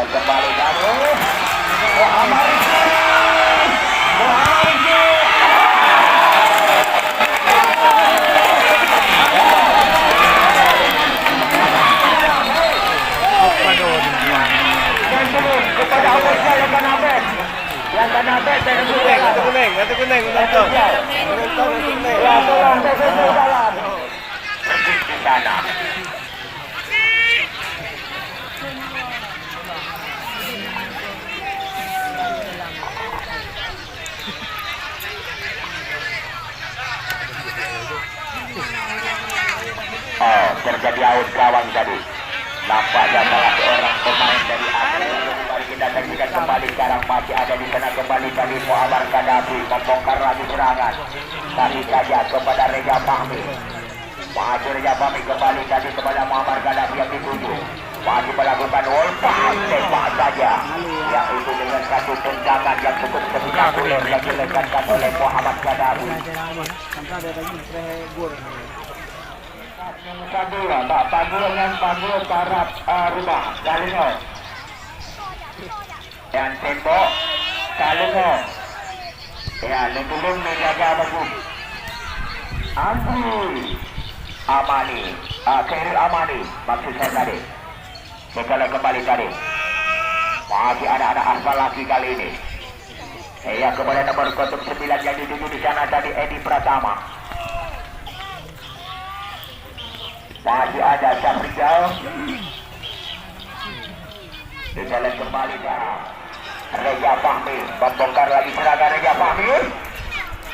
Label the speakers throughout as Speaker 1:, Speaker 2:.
Speaker 1: kembali kamu. Kepada awalnya yang kanabek
Speaker 2: Kartu kuning menonton.
Speaker 1: ya tolong jalan di sana. Oh, terjadi out gawang tadi. Nampaknya salah seorang pemain dari Aceh. Mari kita saksikan kembali sekarang masih ada di sana kembali tadi Muammar Gaddafi membongkar lagi serangan. Tadi saja kepada Reza Fahmi. Masih Reza Fahmi kembali tadi kepada Muammar Gaddafi yang dituju. Masih melakukan wall-pass tembak saja. Yang itu dengan satu tendangan yang cukup spektakuler yang diletakkan oleh Muammar Gaddafi. Panggul barat rumah Kalino dan tembok Kalino ya lebih menjaga bagus Amani Khairul Amani maksud saya tadi sekali kembali tadi masih ada asal lagi kali ini ya kepada nomor 09 yang dituju di sana tadi Edi Pratama. Masih ada Syafrijal di jalan kembali Reza Fahmi membongkar lagi serangan Reza Fahmi.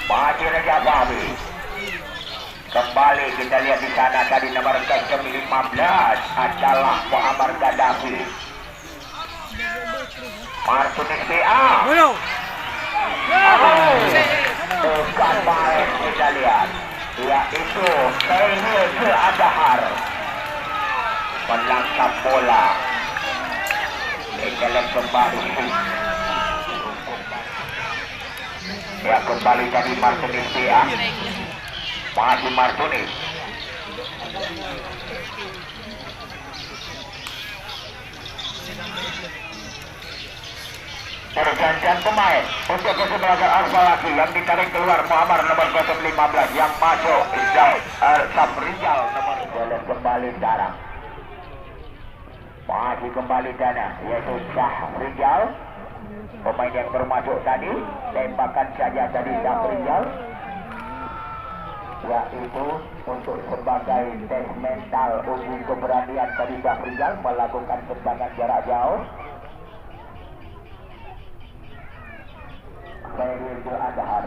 Speaker 1: Masih Reza Fahmi kembali kita lihat di sana tadi nomor 15 adalah Muammar Gaddafi. Martinez PA bukan main kita lihat yaitu Khairul Adhar menangkap bola Ekelep kembali ya kembali dari Martinez PA masih Martinez pergantian pemain untuk kesebelasan Arfa lagi yang ditarik keluar Muammar nomor 15 yang masuk Syafrijal nomor kembali sekarang masih kembali dana yaitu Syafrijal pemain yang bermasuk tadi tembakan saja tadi Syafrijal yaitu untuk sebagai tes mental uji keberanian tadi Syafrijal melakukan tendangan jarak jauh. Khairul Adhar